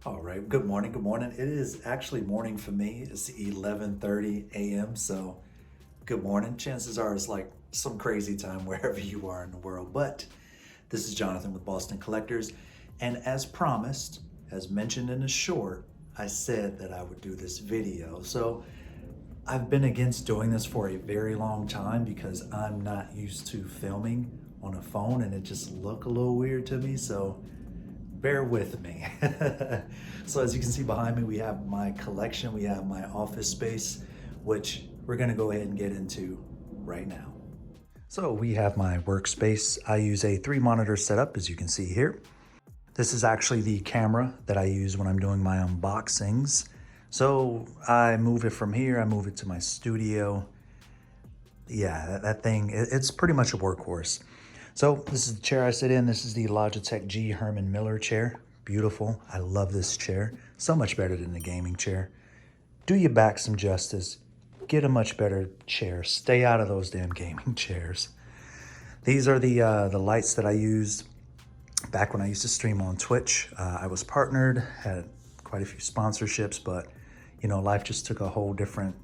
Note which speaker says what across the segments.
Speaker 1: All right, good morning, good morning. It is actually morning for me. It's 11:30 a.m., so good morning. Chances are it's like some crazy time wherever you are in the world. But this is Jonathan with Boston Collectors, and as promised, as mentioned in the short, I said that I would do this video. So I've been against doing this for a very long time because I'm not used to filming on a phone and it just look a little weird to me. So bear with me. So as you can see behind me, we have my collection, we have my office space, which we're gonna go ahead and get into right now. So we have my workspace. I use a 3 monitor setup, as you can see here. This is actually the camera that I use when I'm doing my unboxings. So I move it from here, I move it to my studio. Yeah, that thing, it's pretty much a workhorse. So this is the chair I sit in. This is the Logitech G Herman Miller chair. Beautiful. I love this chair. So much better than the gaming chair. Do your back some justice. Get a much better chair. Stay out of those damn gaming chairs. These are the lights that I used back when I used to stream on Twitch. I was partnered, had quite a few sponsorships, but you know, life just took a whole different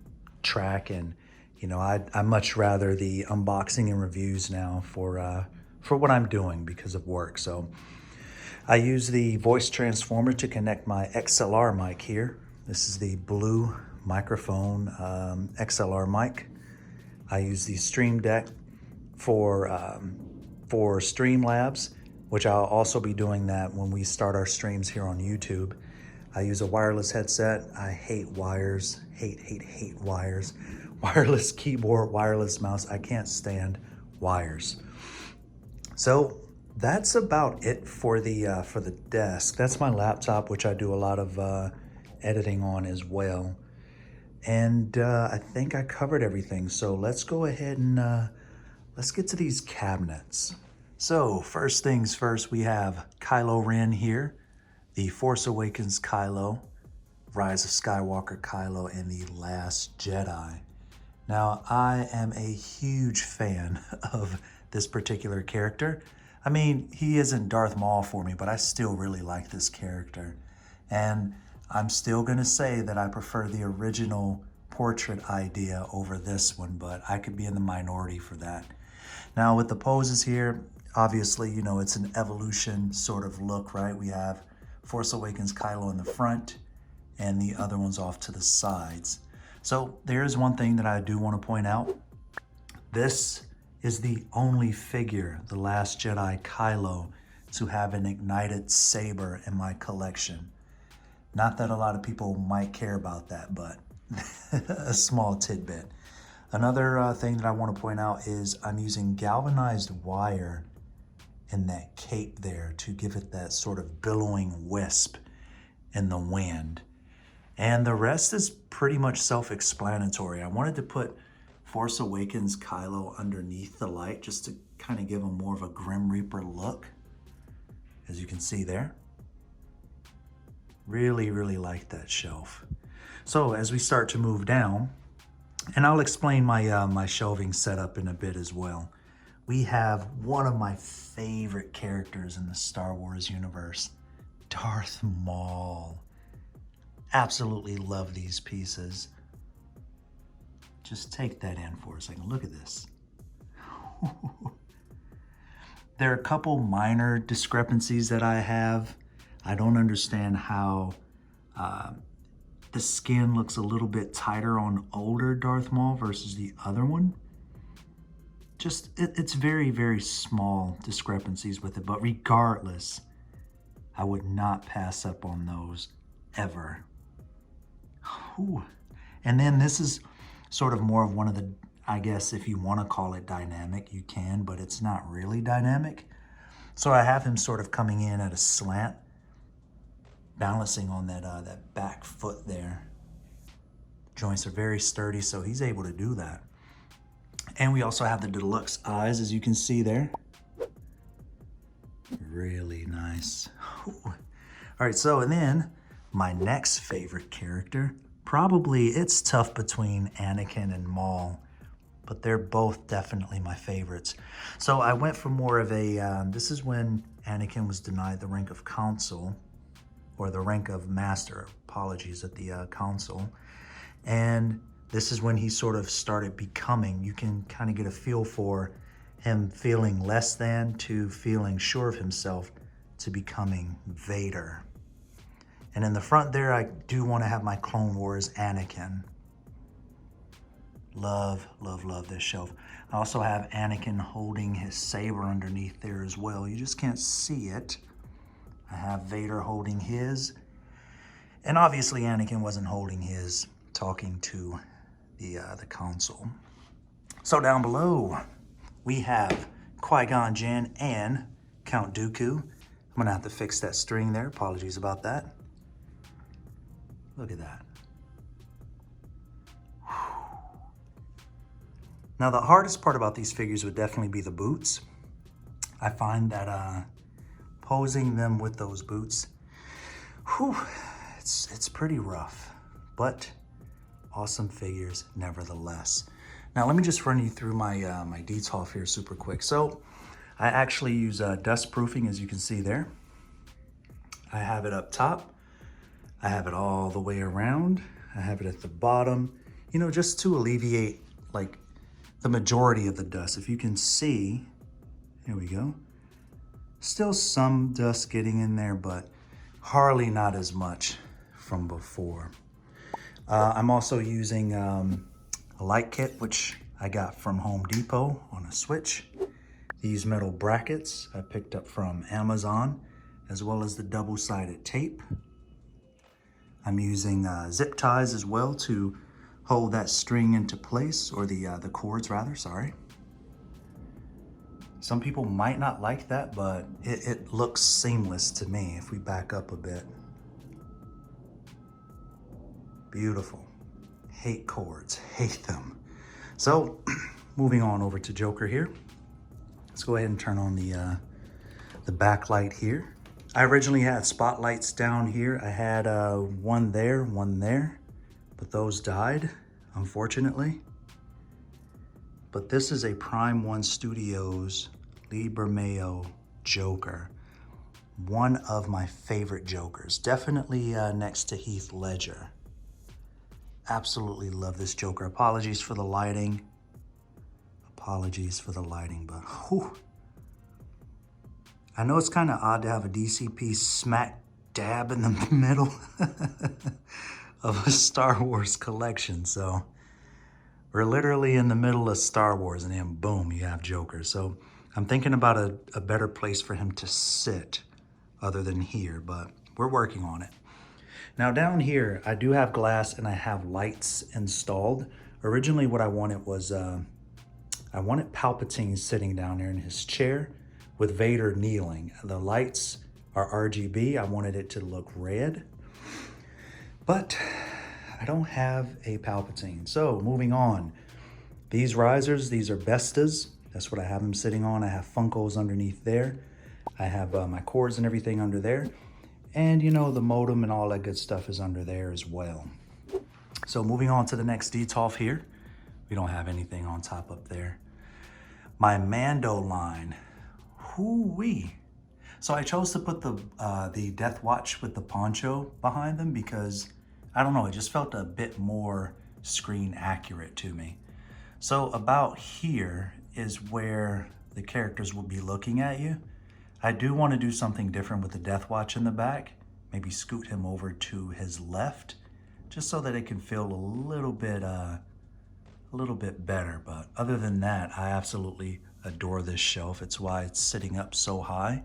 Speaker 1: track, and you know, I much rather the unboxing and reviews now for what I'm doing because of work. So I use the voice transformer to connect my XLR mic here. This is the blue microphone XLR mic. I use the Stream Deck for Streamlabs, which I'll also be doing that when we start our streams here on YouTube. I use a wireless headset. I hate wires, hate wires. Wireless keyboard, wireless mouse. I can't stand wires. So that's about it for the desk. That's my laptop, which I do a lot of editing on as well. And I think I covered everything. So let's go ahead and let's get to these cabinets. So first things first, we have Kylo Ren here, the Force Awakens Kylo, Rise of Skywalker Kylo, and the Last Jedi. Now, I am a huge fan of this particular character. I mean, he isn't Darth Maul for me, but I still really like this character. And I'm still gonna say that I prefer the original portrait idea over this one, but I could be in the minority for that. Now with the poses here, obviously, you know, it's an evolution sort of look, right? We have Force Awakens Kylo in the front and the other ones off to the sides. So there's one thing that I do want to point out. This is the only figure, the Last Jedi Kylo, to have an ignited saber in my collection. Not that a lot of people might care about that, but a small tidbit. Another thing that I want to point out is I'm using galvanized wire in that cape there to give it that sort of billowing wisp in the wind. And the rest is pretty much self-explanatory. I wanted to put Force Awakens Kylo underneath the light just to kind of give him more of a Grim Reaper look, as you can see there. Really, really like that shelf. So as we start to move down, and I'll explain my shelving setup in a bit as well. We have one of my favorite characters in the Star Wars universe, Darth Maul. Absolutely love these pieces. Just take that in for a second. Look at this. There are a couple minor discrepancies that I have. I don't understand how the skin looks a little bit tighter on older Darth Maul versus the other one. Just, it's very, very small discrepancies with it, but regardless, I would not pass up on those ever. Whew. And then this is sort of more of one of the, I guess if you want to call it dynamic, you can, but it's not really dynamic. So I have him sort of coming in at a slant, balancing on that back foot there. Joints are very sturdy, so he's able to do that. And we also have the deluxe eyes, as you can see there. Really nice. All right, so and then my next favorite character, probably it's tough between Anakin and Maul, but they're both definitely my favorites. So I went for more of a, this is when Anakin was denied the rank of consul. or the rank of master, apologies, at the council. And this is when he sort of started becoming, you can kind of get a feel for him feeling less than to feeling sure of himself to becoming Vader. And in the front there, I do want to have my Clone Wars Anakin. Love, love, love this shelf. I also have Anakin holding his saber underneath there as well. You just can't see it. I have Vader holding his. And obviously Anakin wasn't holding his, talking to the council. So down below, we have Qui-Gon Jinn and Count Dooku. I'm gonna have to fix that string there. Apologies about that. Look at that. Now the hardest part about these figures would definitely be the boots. I find that posing them with those boots, it's pretty rough, but awesome figures nevertheless. Now let me just run you through my my Detolf here super quick. So I actually use dust proofing, as you can see there. I have it up top. I have it all the way around. I have it at the bottom, you know, just to alleviate like the majority of the dust. If you can see, here we go. Still some dust getting in there, but hardly not as much from before. I'm also using a light kit, which I got from Home Depot on a switch. These metal brackets I picked up from Amazon, as well as the double-sided tape. I'm using zip ties as well to hold that string into place, or the cords rather, sorry. Some people might not like that, but it looks seamless to me if we back up a bit. Beautiful. Hate cords, hate them. So moving on over to Joker here. Let's go ahead and turn on the backlight here. I originally had spotlights down here. I had one there, but those died, unfortunately. But this is a Prime 1 Studios Lee Bermeo Joker. One of my favorite Jokers, definitely next to Heath Ledger. Absolutely love this Joker. Apologies for the lighting. But whew. I know it's kind of odd to have a DCP smack dab in the middle of a Star Wars collection. So we're literally in the middle of Star Wars and then boom, you have Joker. So I'm thinking about a better place for him to sit other than here, but we're working on it. Now down here, I do have glass and I have lights installed. Originally what I wanted was, I wanted Palpatine sitting down there in his chair with Vader kneeling. The lights are RGB. I wanted it to look red, but I don't have a Palpatine. So moving on, these risers, these are Bestas. That's what I have them sitting on. I have Funkos underneath there. I have my cords and everything under there. And you know, the modem and all that good stuff is under there as well. So moving on to the next Detolf here. We don't have anything on top up there. My Mando line, hoo-wee. So I chose to put the Death Watch with the poncho behind them because, I don't know, it just felt a bit more screen accurate to me. So about here is where the characters will be looking at you. I do want to do something different with the Death Watch in the back. Maybe scoot him over to his left, just so that it can feel a little bit better. But other than that, I absolutely adore this shelf. It's why it's sitting up so high.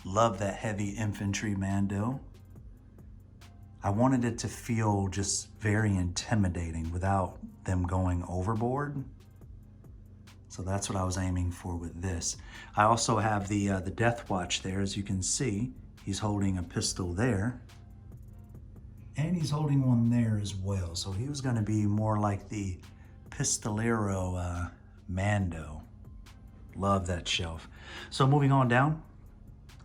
Speaker 1: Love that heavy infantry Mando. I wanted it to feel just very intimidating without them going overboard. So that's what I was aiming for with this. I also have the Death Watch there. As you can see, he's holding a pistol there. And he's holding one there as well. So he was gonna be more like the Pistolero Mando. Love that shelf. So moving on down,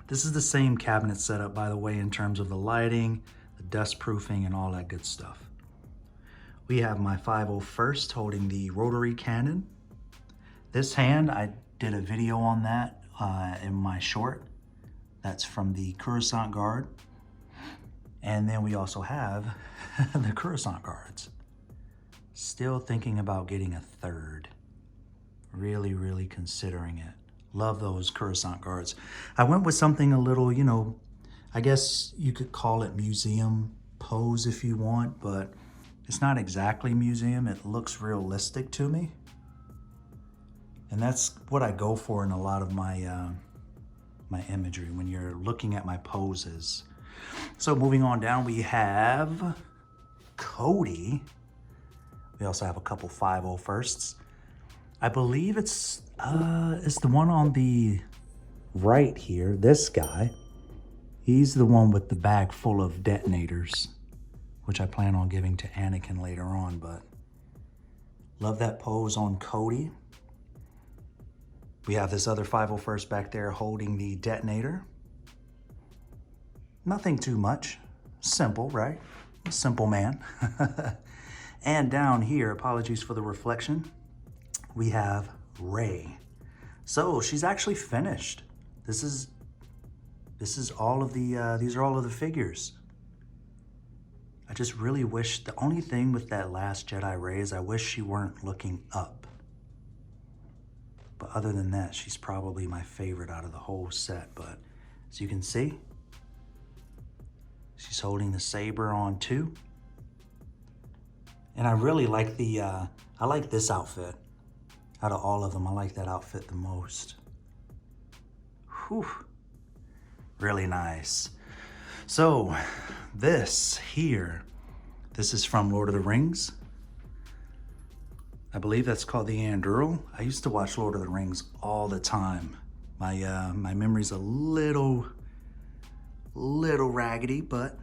Speaker 1: this is the same cabinet setup, by the way, in terms of the lighting, the dust proofing, and all that good stuff. We have my 501st holding the rotary cannon. This hand, I did a video on that in my short. That's from the Coruscant Guard. And then we also have the Coruscant guards. Still thinking about getting a third. Really, really considering it. Love those Coruscant guards. I went with something a little, you know, I guess you could call it museum pose if you want, but it's not exactly museum. It looks realistic to me. And that's what I go for in a lot of my my imagery when you're looking at my poses. So moving on down, we have Cody. We also have a couple 501sts. I believe it's the one on the right here, this guy. He's the one with the bag full of detonators, which I plan on giving to Anakin later on, but love that pose on Cody. We have this other 501st back there holding the detonator. Nothing too much. Simple, right? A simple man. And down here, apologies for the reflection, we have Rey. So she's actually finished. This is all of the, these are all of the figures. I just really wish, the only thing with that last Jedi Rey is I wish she weren't looking up. But other than that, she's probably my favorite out of the whole set. But as you can see, she's holding the saber on too. And I really like the, I like this outfit. Out of all of them, I like that outfit the most. Whew. Really nice. So this here, this is from Lord of the Rings. I believe that's called the Anduril. I used to watch Lord of the Rings all the time. My memory's a little raggedy, but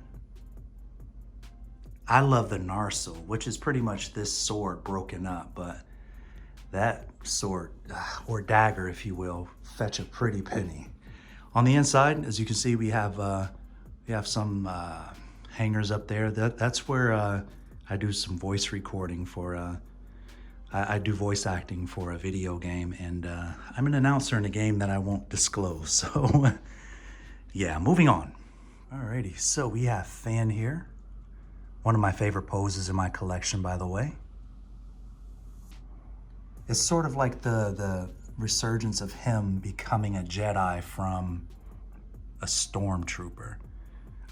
Speaker 1: I love the Narsil, which is pretty much this sword broken up, but that sword, or dagger if you will, fetch a pretty penny. On the inside, as you can see, we have some hangers up there. That's where I do some voice recording for, I do voice acting for a video game, and I'm an announcer in a game that I won't disclose. So yeah, moving on. Alrighty, so we have Fan here. One of my favorite poses in my collection, by the way. It's sort of like the resurgence of him becoming a Jedi from a stormtrooper.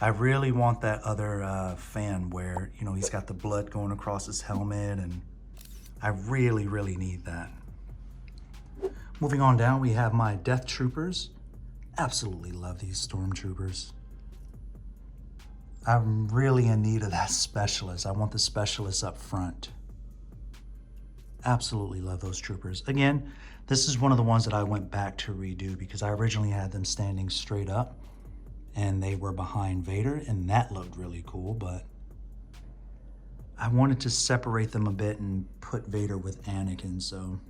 Speaker 1: I really want that other Fan where, you know, he's got the blood going across his helmet, and I really, really need that. Moving on down, we have my Death Troopers. Absolutely love these stormtroopers. I'm really in need of that specialist. I want the specialist up front. Absolutely love those troopers. Again, this is one of the ones that I went back to redo because I originally had them standing straight up and they were behind Vader, and that looked really cool, but I wanted to separate them a bit and put Vader with Anakin, so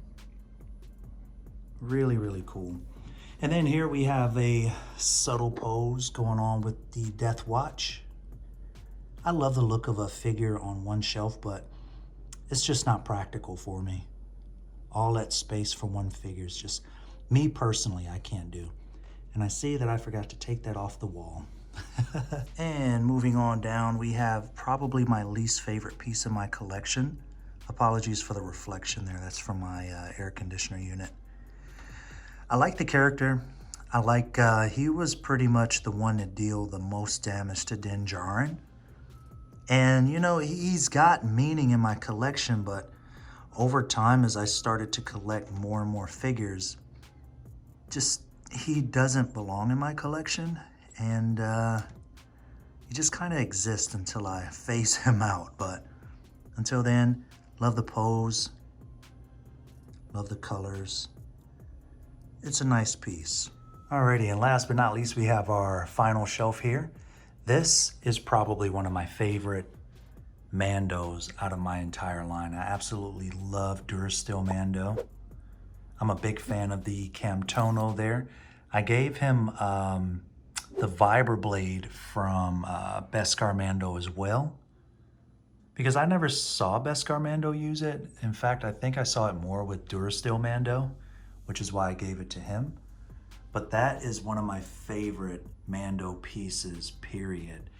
Speaker 1: really, really cool. And then here we have a subtle pose going on with the Death Watch. I love the look of a figure on one shelf, but it's just not practical for me. All that space for one figure is just, me personally, I can't do. And I see that I forgot to take that off the wall. And moving on down, we have probably my least favorite piece of my collection. Apologies for the reflection there. That's from my air conditioner unit. I like the character. I like, he was pretty much the one to deal the most damage to Din Djarin. And, you know, he's got meaning in my collection, but over time, as I started to collect more and more figures, just, he doesn't belong in my collection. And he just kind of exists until I phase him out. But until then, love the pose, love the colors. It's a nice piece. Alrighty, and last but not least, we have our final shelf here. This is probably one of my favorite Mandos out of my entire line. I absolutely love Durasteel Mando. I'm a big fan of the Camtono there. I gave him the Vibroblade from Beskar Mando as well, because I never saw Beskar Mando use it. In fact, I think I saw it more with Durasteel Mando, which is why I gave it to him. But that is one of my favorite Mando pieces, period.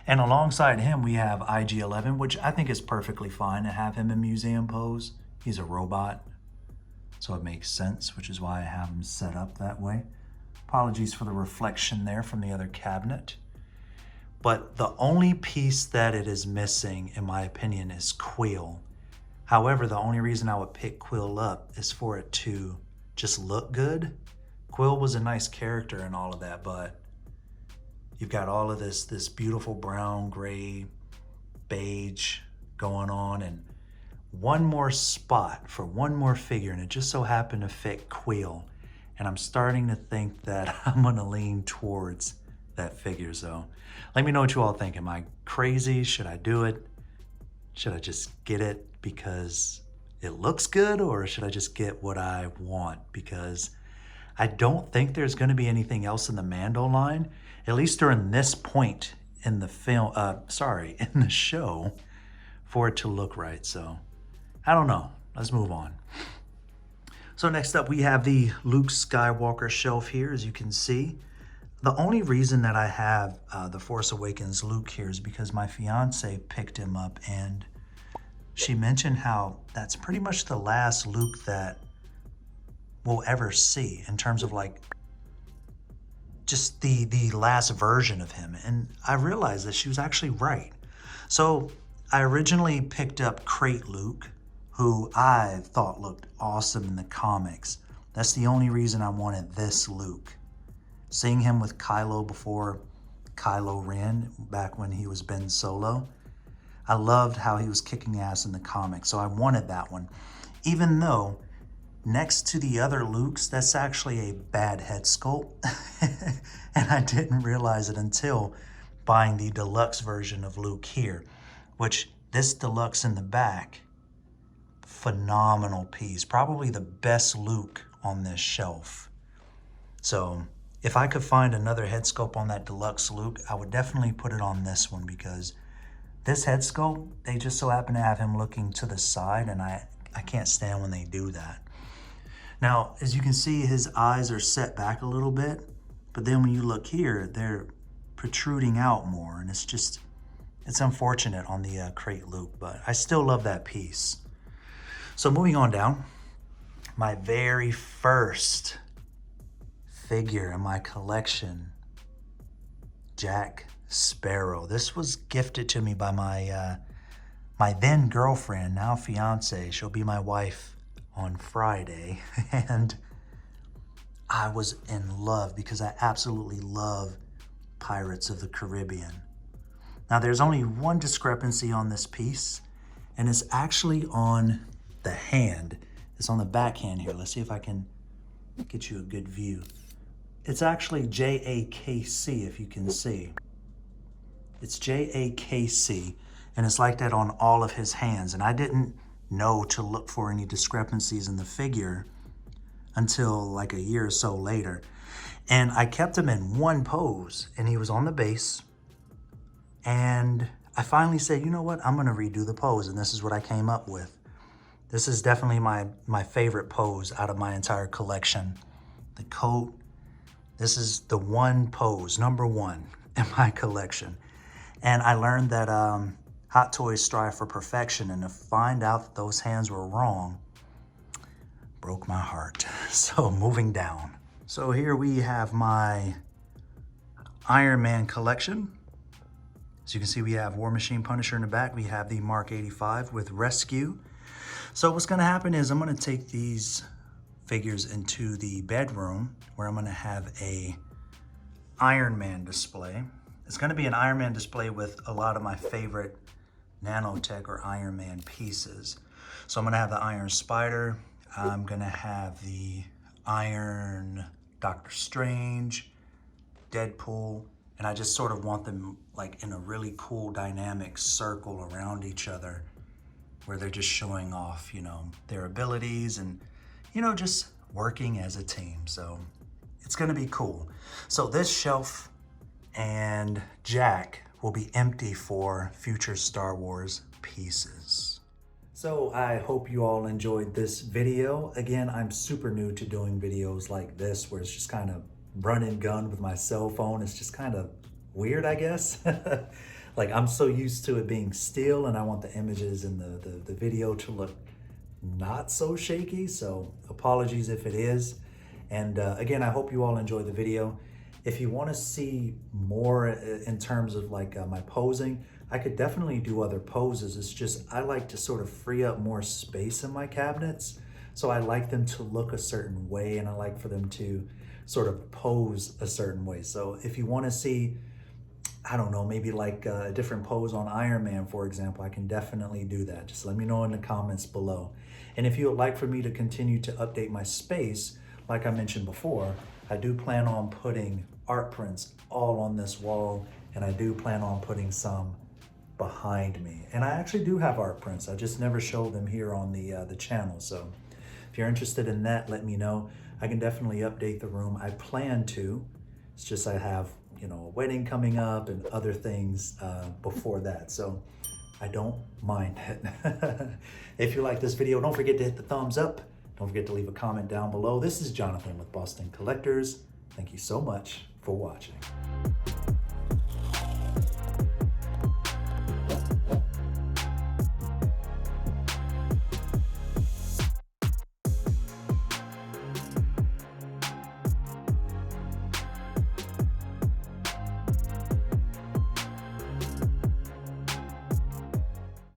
Speaker 1: And alongside him, we have IG-11, which I think is perfectly fine to have him in museum pose. He's a robot, so it makes sense, which is why I have him set up that way. Apologies for the reflection there from the other cabinet. But the only piece that it is missing, in my opinion, is Quill. However, the only reason I would pick Quill up is for it to just look good. Quill was a nice character and all of that, but you've got all of this beautiful brown, gray, beige going on, and one more spot for one more figure, and it just so happened to fit Quill. And I'm starting to think that I'm gonna lean towards that figure. So let me know what you all think. Am I crazy? Should I do it? Should I just get it because it looks good, or should I just get what I want? Because I don't think there's gonna be anything else in the Mando line, at least during this point in the film, in the show, for it to look right. So I don't know, let's move on. So next up, we have the Luke Skywalker shelf here, as you can see. The only reason that I have the Force Awakens Luke here is because my fiance picked him up, and she mentioned how that's pretty much the last Luke that we'll ever see in terms of like just the last version of him. And I realized that she was actually right. So I originally picked up Crate Luke, who I thought looked awesome in the comics. That's the only reason I wanted this Luke. Seeing him with Kylo before Kylo Ren, back when he was Ben Solo, I loved how he was kicking ass in the comics, so I wanted that one. Even though next to the other Lukes, that's actually a bad head sculpt. And I didn't realize it until buying the deluxe version of Luke here, which this deluxe in the back, phenomenal piece. Probably the best Luke on this shelf. So if I could find another head sculpt on that deluxe Luke, I would definitely put it on this one, because this head sculpt, they just so happen to have him looking to the side, and I can't stand when they do that. Now, as you can see, his eyes are set back a little bit, but then when you look here, they're protruding out more, and it's unfortunate on the Crate Luke, but I still love that piece. So moving on down, my very first figure in my collection, Jack Sparrow. This was gifted to me by my then girlfriend, now fiance. She'll be my wife on Friday. And I was in love because I absolutely love Pirates of the Caribbean. Now there's only one discrepancy on this piece, and it's actually on the hand. It's on the back hand here. Let's see if I can get you a good view. It's actually JAKC, if you can see. It's JAKC, and it's like that on all of his hands. And I didn't know to look for any discrepancies in the figure until like a year or so later. And I kept him in one pose, and he was on the base. And I finally said, you know what? I'm gonna redo the pose, and this is what I came up with. This is definitely my favorite pose out of my entire collection. The coat, this is the one pose, number one in my collection. And I learned that Hot Toys strive for perfection, and to find out that those hands were wrong broke my heart. So moving down. So here we have my Iron Man collection. As you can see, we have War Machine Punisher in the back. We have the Mark 85 with Rescue. So what's gonna happen is I'm gonna take these figures into the bedroom where I'm gonna have a Iron Man display. It's gonna be an Iron Man display with a lot of my favorite nanotech or Iron Man pieces. So I'm gonna have the Iron Spider. I'm gonna have the Iron Doctor Strange, Deadpool, and I just sort of want them like in a really cool dynamic circle around each other, where they're just showing off, you know, their abilities and, you know, just working as a team. So it's gonna be cool. So this shelf and Jack will be empty for future Star Wars pieces. So I hope you all enjoyed this video. Again, I'm super new to doing videos like this, where it's just kind of run and gun with my cell phone. It's just kind of weird, I guess. Like I'm so used to it being still and I want the images and the video to look not so shaky. So apologies if it is. And again, I hope you all enjoy the video. If you want to see more in terms of like my posing, I could definitely do other poses. It's just I like to sort of free up more space in my cabinets. So I like them to look a certain way and I like for them to sort of pose a certain way. So if you want to see, I don't know, maybe like a different pose on Iron Man, for example, I can definitely do that. Just let me know in the comments below. And if you would like for me to continue to update my space, like I mentioned before, I do plan on putting art prints all on this wall, and I do plan on putting some behind me. And I actually do have art prints. I just never show them here on the channel. So if you're interested in that, let me know. I can definitely update the room. I plan to. It's just I have, you know, a wedding coming up and other things before that. So I don't mind it. If you like this video, don't forget to hit the thumbs up. Don't forget to leave a comment down below. This is Jonathan with Boston Collectors. Thank you so much for watching.